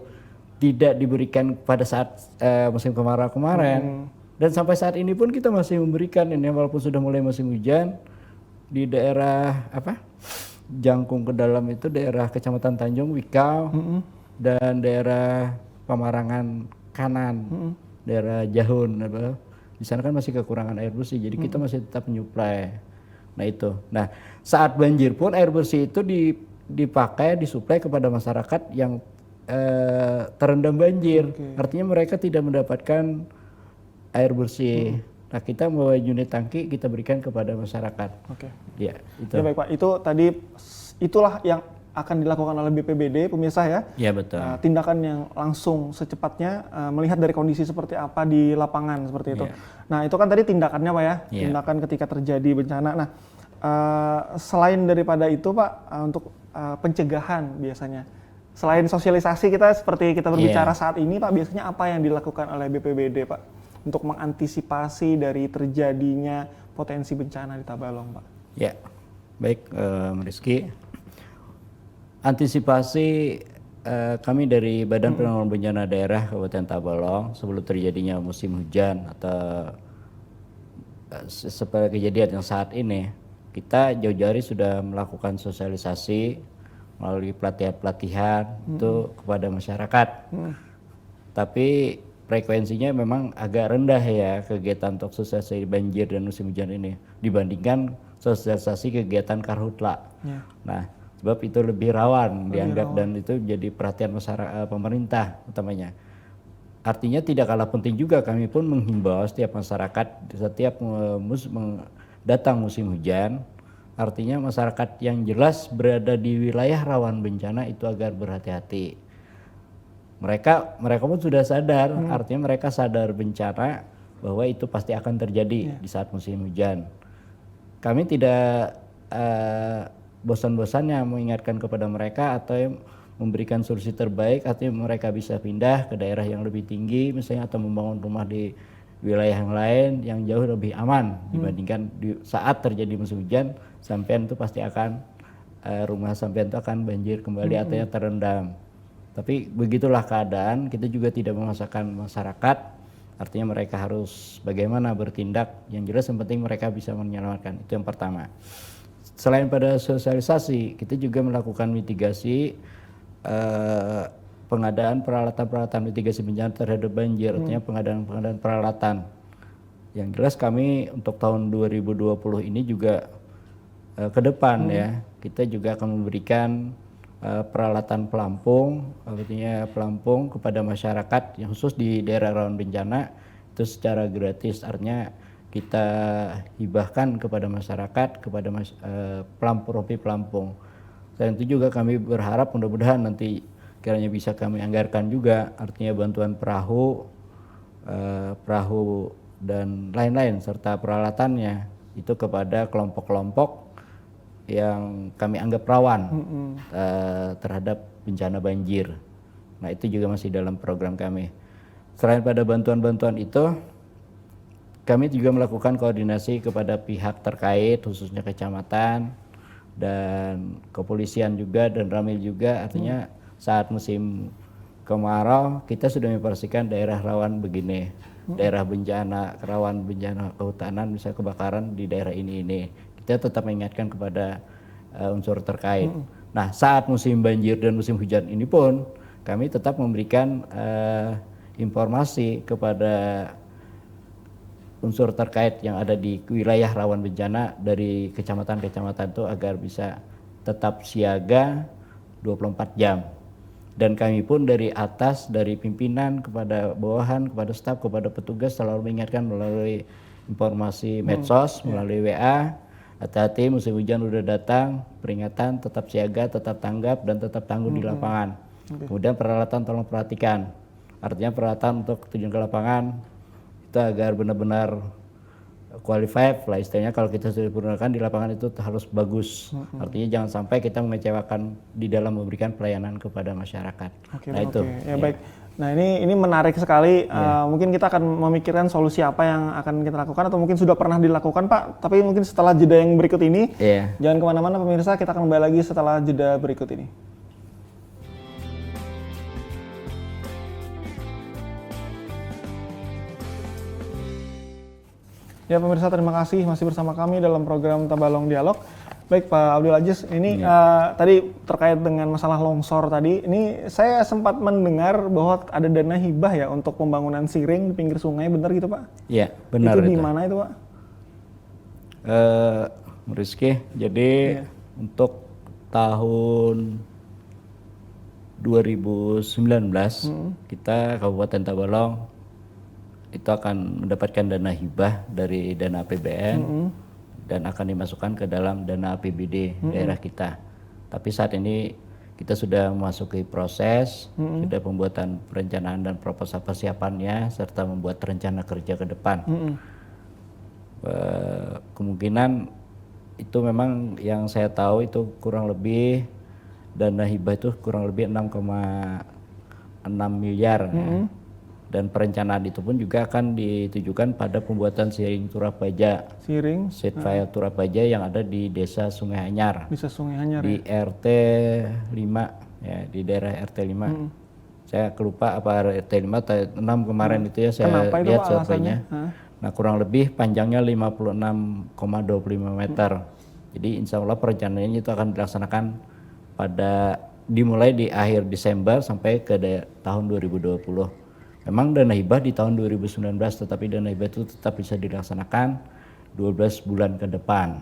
tidak diberikan pada saat musim kemarau kemarin, dan sampai saat ini pun kita masih memberikan ini walaupun sudah mulai musim hujan. Di daerah Jangkung ke dalam itu daerah Kecamatan Tanjung Wikau, dan daerah Pamarangan kanan, daerah Jahun, di sana kan masih kekurangan air bersih, jadi kita masih tetap menyuplai. Nah itu, nah saat banjir pun air bersih itu dipakai, disuplai kepada masyarakat yang terendam banjir. Artinya mereka tidak mendapatkan air bersih. Nah kita membawa unit tangki, kita berikan kepada masyarakat. Ya, itu. Ya baik Pak, itu tadi itulah yang akan dilakukan oleh BPBD, pemirsa ya. Iya betul. Tindakan yang langsung secepatnya melihat dari kondisi seperti apa di lapangan seperti itu. Nah itu kan tadi tindakannya Pak ya, tindakan ketika terjadi bencana. Nah selain daripada itu Pak, untuk pencegahan biasanya selain sosialisasi kita seperti kita berbicara saat ini Pak, biasanya apa yang dilakukan oleh BPBD Pak untuk mengantisipasi dari terjadinya potensi bencana di Tabalong Pak? Ya, baik Rizky. Antisipasi kami dari Badan Penanggulangan Bencana Daerah Kabupaten Tabalong sebelum terjadinya musim hujan atau seperti kejadian yang saat ini, kita jauh-jauh hari sudah melakukan sosialisasi melalui pelatihan-pelatihan itu kepada masyarakat. Tapi frekuensinya memang agak rendah ya kegiatan untuk sosialisasi banjir dan musim hujan ini dibandingkan sosialisasi kegiatan karhutla. Nah, sebab itu lebih rawan dianggap dan itu jadi perhatian masyarakat pemerintah utamanya. Artinya tidak kalah penting juga kami pun menghimbau setiap masyarakat setiap datang musim hujan, artinya masyarakat yang jelas berada di wilayah rawan bencana itu agar berhati-hati. Mereka pun sudah sadar, artinya mereka sadar bencana bahwa itu pasti akan terjadi di saat musim hujan. Kami tidak bosan-bosannya mengingatkan kepada mereka atau memberikan solusi terbaik, artinya mereka bisa pindah ke daerah yang lebih tinggi misalnya atau membangun rumah di wilayah yang lain yang jauh lebih aman dibandingkan di saat terjadi musim hujan. Sampean itu pasti akan rumah sampean itu akan banjir kembali atau terendam. Tapi begitulah keadaan, kita juga tidak memaksakan masyarakat, artinya mereka harus bagaimana bertindak, yang jelas yang penting mereka bisa menyelamatkan, itu yang pertama. Selain pada sosialisasi, kita juga melakukan mitigasi pengadaan peralatan-peralatan mitigasi bencana terhadap banjir, artinya pengadaan peralatan. Yang jelas kami untuk tahun 2020 ini juga ke depan ya, kita juga akan memberikan peralatan pelampung, artinya pelampung kepada masyarakat yang khusus di daerah rawan bencana itu secara gratis, artinya kita hibahkan kepada masyarakat, kepada rompi pelampung. Selain itu juga kami berharap mudah-mudahan nanti kiranya bisa kami anggarkan juga, artinya bantuan perahu dan lain-lain serta peralatannya itu kepada kelompok-kelompok yang kami anggap rawan terhadap bencana banjir. Nah itu juga masih dalam program kami. Selain pada bantuan-bantuan itu, kami juga melakukan koordinasi kepada pihak terkait, khususnya kecamatan dan kepolisian juga dan Ramil juga, artinya saat musim kemarau kita sudah mempersiapkan daerah rawan begini, daerah bencana, rawan bencana kehutanan, misalnya kebakaran di daerah ini. Kita tetap mengingatkan kepada unsur terkait. Nah saat musim banjir dan musim hujan ini pun kami tetap memberikan informasi kepada unsur terkait yang ada di wilayah rawan bencana dari kecamatan-kecamatan itu agar bisa tetap siaga 24 jam. Dan kami pun dari atas, dari pimpinan kepada bawahan, kepada staf, kepada petugas selalu mengingatkan melalui informasi medsos, melalui WA, hati-hati musim hujan udah datang, peringatan, tetap siaga, tetap tanggap, dan tetap tangguh di lapangan. Kemudian peralatan tolong perhatikan, artinya peralatan untuk terjun ke lapangan itu agar benar-benar qualified lah istilahnya, kalau kita sudah gunakan di lapangan itu harus bagus. Artinya jangan sampai kita mengecewakan di dalam memberikan pelayanan kepada masyarakat. Nah itu. Ya, baik. Nah ini menarik sekali. Mungkin kita akan memikirkan solusi apa yang akan kita lakukan atau mungkin sudah pernah dilakukan Pak. Tapi mungkin setelah jeda yang berikut ini, jangan kemana-mana pemirsa. Kita akan kembali lagi setelah jeda berikut ini. Ya pemirsa, terima kasih masih bersama kami dalam program Tabalong Dialog. Baik Pak Abdul Aziz, ini tadi terkait dengan masalah longsor tadi, ini saya sempat mendengar bahwa ada dana hibah ya untuk pembangunan siring di pinggir sungai, benar gitu Pak? Iya, benar itu. Itu di mana itu Pak? Rizky, jadi untuk tahun 2019 kita Kabupaten Tabalong itu akan mendapatkan dana hibah dari dana APBN dan akan dimasukkan ke dalam dana APBD daerah kita. Tapi saat ini kita sudah memasuki proses, sudah pembuatan perencanaan dan proposal persiapannya serta membuat rencana kerja ke depan. Kemungkinan itu memang yang saya tahu itu kurang lebih dana hibah itu kurang lebih 6,6 miliar. Ya. Dan perencanaan itu pun juga akan ditujukan pada pembuatan siring turap baja. Set file turap baja yang ada di Desa Sungai Anyar. Desa Sungai Anyar di RT 5 ya, di daerah RT 5. Saya kelupa apa RT 5 atau 6 kemarin itu ya saya lihat surveinya. Nah, kurang lebih panjangnya 56,25 meter. Jadi insya Allah perencanaannya itu akan dilaksanakan dimulai di akhir Desember sampai ke tahun 2020. Memang dana hibah di tahun 2019, tetapi dana hibah itu tetap bisa dilaksanakan 12 bulan ke depan.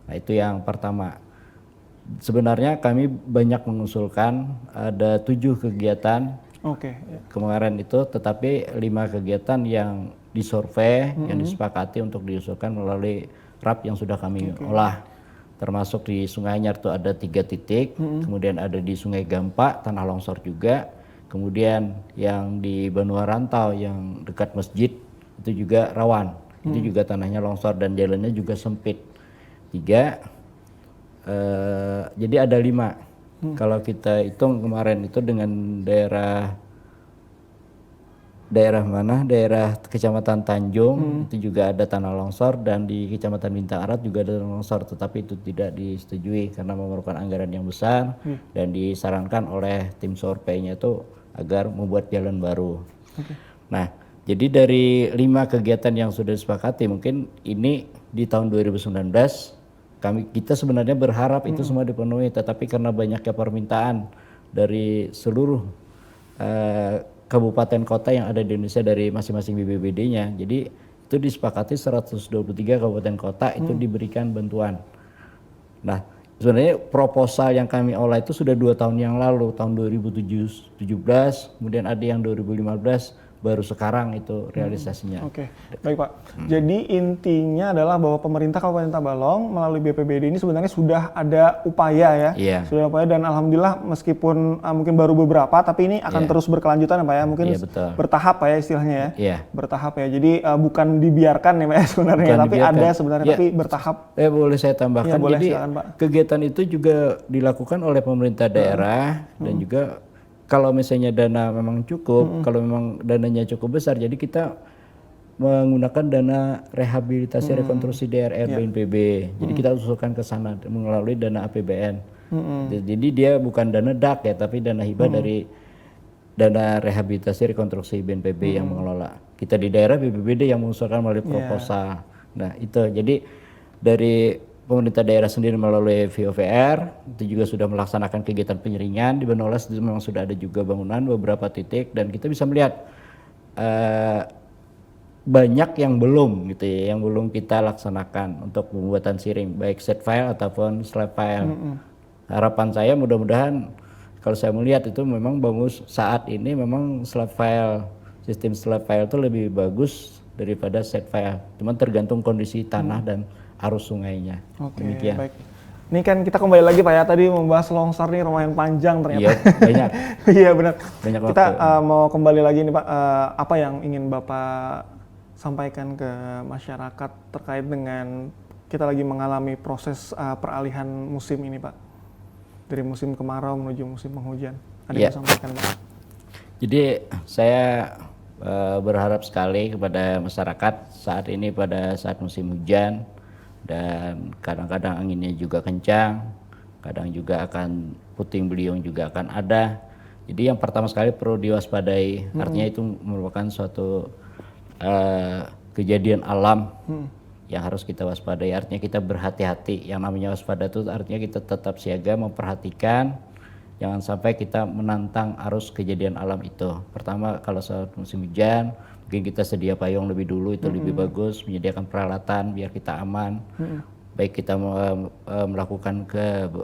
Nah, itu yang pertama. Sebenarnya kami banyak mengusulkan ada 7 kegiatan kemarin itu, tetapi 5 kegiatan yang disurvei, yang disepakati untuk diusulkan melalui RAP yang sudah kami olah. Termasuk di Sungai Anyar itu ada 3 titik, kemudian ada di Sungai Gampa, tanah longsor juga. Kemudian yang di Banua Rantau yang dekat masjid itu juga rawan, itu juga tanahnya longsor dan jalannya juga sempit. 3, jadi ada 5. Kalau kita hitung kemarin itu dengan daerah mana? Daerah Kecamatan Tanjung itu juga ada tanah longsor, dan di Kecamatan Bintang Arat juga ada tanah longsor, tetapi itu tidak disetujui karena memerlukan anggaran yang besar dan disarankan oleh tim surveinya itu agar membuat jalan baru. Nah, jadi dari 5 kegiatan yang sudah disepakati, mungkin ini di tahun 2019 kita sebenarnya berharap itu semua dipenuhi, tetapi karena banyaknya permintaan dari seluruh kabupaten kota yang ada di Indonesia dari masing-masing BPBD-nya, jadi itu disepakati 123 kabupaten kota itu diberikan bantuan. Nah, sebenarnya proposal yang kami olah itu sudah 2 tahun yang lalu, tahun 2017, kemudian ada yang 2015, baru sekarang itu realisasinya. Baik Pak. Jadi intinya adalah bahwa pemerintah Kabupaten Tabalong melalui BPBD ini sebenarnya sudah ada upaya ya, sudah upaya, dan alhamdulillah meskipun mungkin baru beberapa, tapi ini akan terus berkelanjutan ya Pak ya, mungkin bertahap Pak ya istilahnya ya, bertahap ya. Jadi bukan dibiarkan ya Pak ya sebenarnya, bukan tapi dibiarkan. Ada sebenarnya tapi bertahap. Boleh saya tambahkan, boleh, jadi silakan, Pak. Kegiatan itu juga dilakukan oleh pemerintah daerah dan juga kalau misalnya dana memang cukup, kalau memang dananya cukup besar, jadi kita menggunakan dana rehabilitasi rekonstruksi DRR BNPB. Jadi kita usulkan ke sana melalui dana APBN. Jadi dia bukan dana DAK ya, tapi dana hibah dari dana rehabilitasi rekonstruksi BNPB yang mengelola. Kita di daerah BPBD yang mengusulkan melalui proposal. Nah itu, jadi dari pemerintah daerah sendiri melalui VOVR itu juga sudah melaksanakan kegiatan penyeringan. Di Benoles memang sudah ada juga bangunan beberapa titik, dan kita bisa melihat banyak yang belum gitu ya, yang belum kita laksanakan untuk pembuatan siring baik set file ataupun slab file. Harapan saya mudah-mudahan kalau saya melihat itu memang bagus saat ini, memang slab file, sistem slab file itu lebih bagus daripada set file. Cuman tergantung kondisi tanah dan arus sungainya. Demikian. Baik. Ini kan kita kembali lagi Pak ya, tadi membahas longsor nih lumayan panjang ternyata. Iya, banyak. Iya benar. Banyak kita mau kembali lagi nih Pak, apa yang ingin Bapak sampaikan ke masyarakat terkait dengan kita lagi mengalami proses peralihan musim ini Pak, dari musim kemarau menuju musim penghujan. Ada yang sampaikan Pak? Jadi saya berharap sekali kepada masyarakat saat ini pada saat musim hujan, dan kadang-kadang anginnya juga kencang, kadang juga akan puting beliung juga akan ada. Jadi yang pertama sekali perlu diwaspadai, artinya itu merupakan suatu kejadian alam yang harus kita waspadai. Artinya kita berhati-hati. Yang namanya waspada itu artinya kita tetap siaga, memperhatikan, jangan sampai kita menantang arus kejadian alam itu. Pertama kalau saat musim hujan, mungkin kita sedia payung lebih dulu, itu lebih bagus, menyediakan peralatan biar kita aman. Baik kita melakukan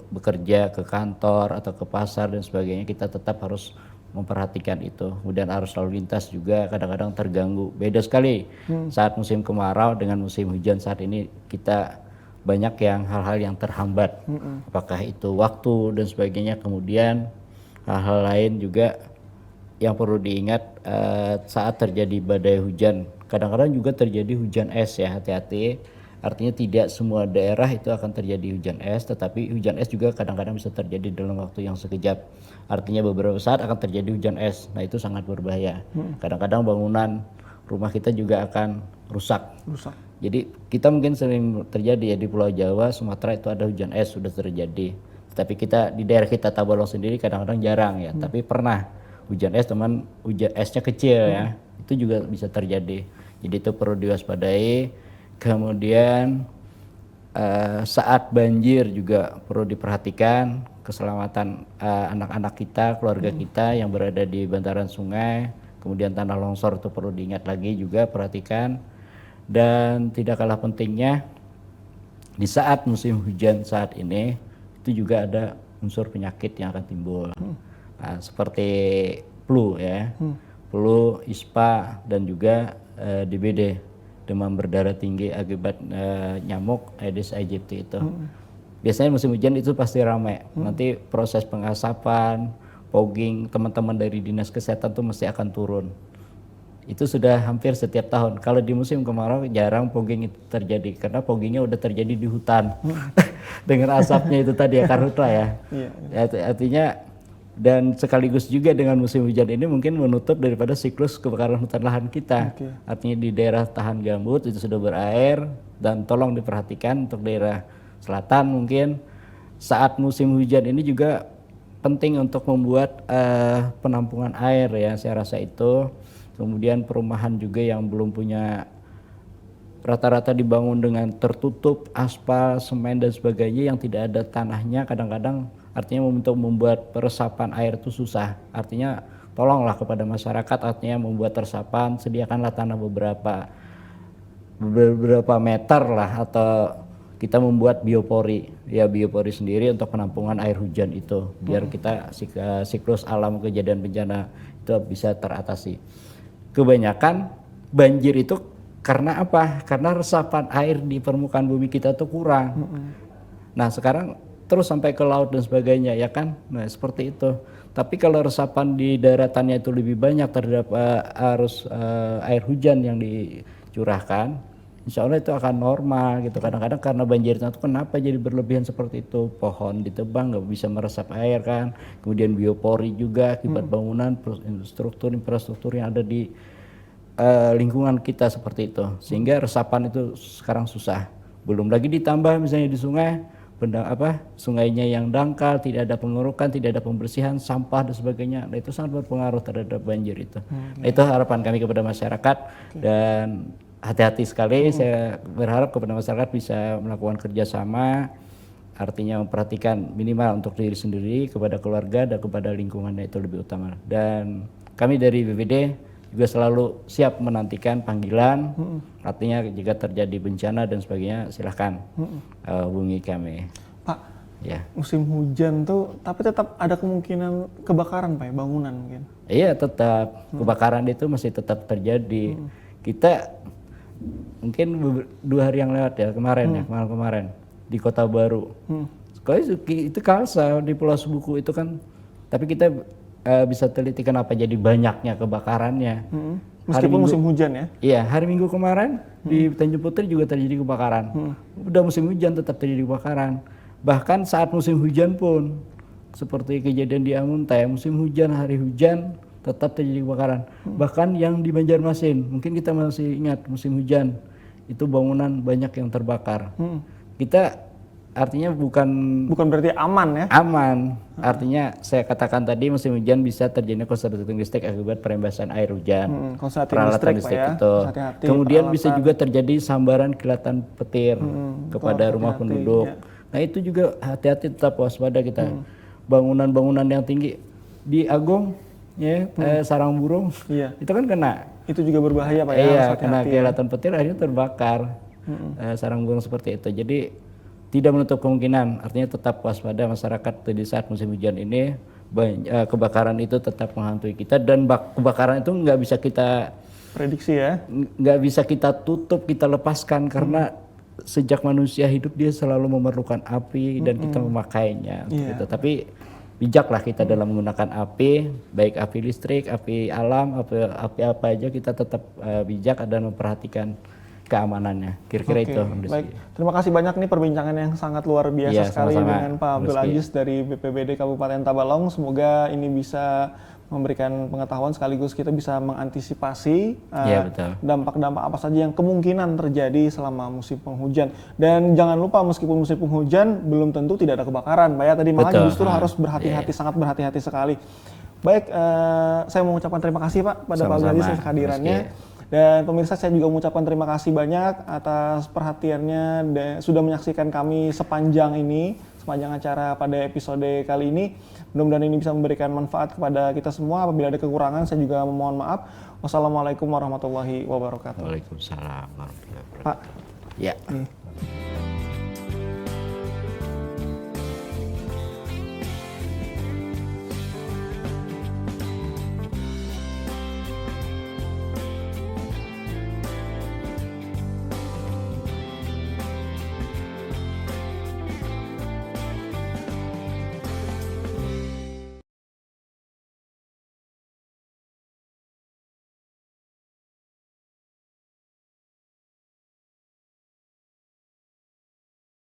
bekerja ke kantor atau ke pasar dan sebagainya, kita tetap harus memperhatikan itu. Kemudian arus lalu lintas juga kadang-kadang terganggu. Beda sekali saat musim kemarau dengan musim hujan. Saat ini kita banyak hal-hal yang terhambat, apakah itu waktu dan sebagainya. Kemudian hal-hal lain juga yang perlu diingat saat terjadi badai hujan, kadang-kadang juga terjadi hujan es ya, hati-hati. Artinya tidak semua daerah itu akan terjadi hujan es, tetapi hujan es juga kadang-kadang bisa terjadi dalam waktu yang sekejap. Artinya beberapa saat akan terjadi hujan es. Nah, itu sangat berbahaya. Kadang-kadang bangunan rumah kita juga akan rusak. Jadi kita mungkin sering terjadi ya di Pulau Jawa, Sumatera itu ada hujan es sudah terjadi. Tapi kita di daerah kita Tabalong sendiri kadang-kadang jarang ya. Tapi pernah hujan es, teman, hujan esnya kecil ya. Itu juga bisa terjadi. Jadi itu perlu diwaspadai. Kemudian saat banjir juga perlu diperhatikan keselamatan anak-anak kita, keluarga kita yang berada di bantaran sungai. Kemudian tanah longsor itu perlu diingat lagi juga, perhatikan. Dan tidak kalah pentingnya di saat musim hujan saat ini itu juga ada unsur penyakit yang akan timbul. Nah, seperti flu ya, flu, ispa dan juga DBD, demam berdarah tinggi akibat nyamuk Aedes aegypti itu. Biasanya musim hujan itu pasti ramai. Nanti proses pengasapan, fogging, teman-teman dari dinas kesehatan tuh mesti akan turun. Itu sudah hampir setiap tahun. Kalau di musim kemarau jarang fogging itu terjadi karena foggingnya udah terjadi di hutan dengan asapnya itu tadi ya, karhutla ya. Artinya dan sekaligus juga dengan musim hujan ini mungkin menutup daripada siklus kebakaran hutan lahan kita. Artinya di daerah tahan gambut itu sudah berair, dan tolong diperhatikan untuk daerah selatan mungkin saat musim hujan ini juga penting untuk membuat penampungan air ya, saya rasa itu. Kemudian perumahan juga yang belum punya, rata-rata dibangun dengan tertutup aspal, semen dan sebagainya yang tidak ada tanahnya, kadang-kadang artinya untuk membuat peresapan air itu susah. Artinya tolonglah kepada masyarakat, artinya membuat resapan, sediakanlah tanah beberapa meter lah, atau kita membuat biopori ya, biopori sendiri untuk penampungan air hujan itu biar kita siklus alam kejadian bencana itu bisa teratasi. Kebanyakan banjir itu karena apa? Karena resapan air di permukaan bumi kita tuh kurang. Nah sekarang terus sampai ke laut dan sebagainya ya kan, nah seperti itu. Tapi kalau resapan di daratannya itu lebih banyak terhadap arus air hujan yang dicurahkan, insya Allah itu akan normal gitu. Kadang-kadang karena banjirnya itu kenapa jadi berlebihan seperti itu, pohon ditebang nggak bisa meresap air kan, kemudian biopori juga akibat bangunan, infrastruktur yang ada di lingkungan kita seperti itu, sehingga resapan itu sekarang susah. Belum lagi ditambah misalnya di sungai, sungainya yang dangkal, tidak ada pengurukan, tidak ada pembersihan, sampah dan sebagainya. Nah, itu sangat berpengaruh terhadap banjir itu. Nah, itu harapan kami kepada masyarakat dan hati-hati sekali. Saya berharap kepada masyarakat bisa melakukan kerjasama, artinya memperhatikan minimal untuk diri sendiri, kepada keluarga dan kepada lingkungannya, itu lebih utama. Dan kami dari BPD juga selalu siap menantikan panggilan, artinya jika terjadi bencana dan sebagainya silahkan hubungi kami. Pak, ya. Musim hujan tuh tapi tetap ada kemungkinan kebakaran Pak ya, bangunan mungkin? Iya tetap, kebakaran itu masih tetap terjadi. Kita mungkin 2 hari yang lewat ya, kemarin di Kota Baru. Itu Kalsa di Pulau Sebuku itu kan, tapi kita bisa teliti kenapa jadi banyaknya kebakarannya. Meskipun musim hujan ya? Iya, hari Minggu kemarin di Tanjung Putri juga terjadi kebakaran. Udah musim hujan tetap terjadi kebakaran. Bahkan saat musim hujan pun, seperti kejadian di Amuntai, musim hujan, hari hujan tetap terjadi kebakaran. Bahkan yang di Banjarmasin, mungkin kita masih ingat musim hujan, itu bangunan banyak yang terbakar. Kita artinya bukan berarti aman ya? Aman. Artinya saya katakan tadi musim hujan bisa terjadi korsleting listrik akibat perembasan air hujan. Peralatan listrik ya? itu. Kemudian bisa juga terjadi sambaran kilatan petir kepada rumah penduduk. Ya. Nah itu juga hati-hati, tetap waspada kita. Bangunan-bangunan yang tinggi di Agung ya, sarang burung, itu kan kena. Itu juga berbahaya Pak ya? Iya, kena kilatan petir akhirnya terbakar. Sarang burung seperti itu. Jadi tidak menutup kemungkinan, artinya tetap waspada masyarakat di saat musim hujan ini. Kebakaran itu tetap menghantui kita, dan kebakaran itu nggak bisa kita prediksi ya, nggak bisa kita tutup, kita lepaskan, karena sejak manusia hidup dia selalu memerlukan api dan kita memakainya. Gitu. Tapi bijaklah kita dalam menggunakan api, baik api listrik, api alam, api apa aja, kita tetap bijak dan memperhatikan keamanannya. Kira-kira itu. Baik, terima kasih banyak nih perbincangan yang sangat luar biasa sekali sama-sama, dengan Pak Abdul Aziz dari BPBD Kabupaten Tabalong. Semoga ini bisa memberikan pengetahuan sekaligus kita bisa mengantisipasi dampak-dampak apa saja yang kemungkinan terjadi selama musim penghujan. Dan jangan lupa meskipun musim penghujan belum tentu tidak ada kebakaran, Pak ya. Tadi malah justru harus berhati-hati, sangat berhati-hati sekali. Baik, saya mau mengucapkan terima kasih Pak pada Pak Abdul Aziz atas kehadirannya. Dan pemirsa, saya juga mengucapkan terima kasih banyak atas perhatiannya dan sudah menyaksikan kami sepanjang acara pada episode kali ini. Mudah-mudahan ini bisa memberikan manfaat kepada kita semua. Apabila ada kekurangan, saya juga memohon maaf. Wassalamualaikum warahmatullahi wabarakatuh. Waalaikumsalam warahmatullahi wabarakatuh. Pak. Ya.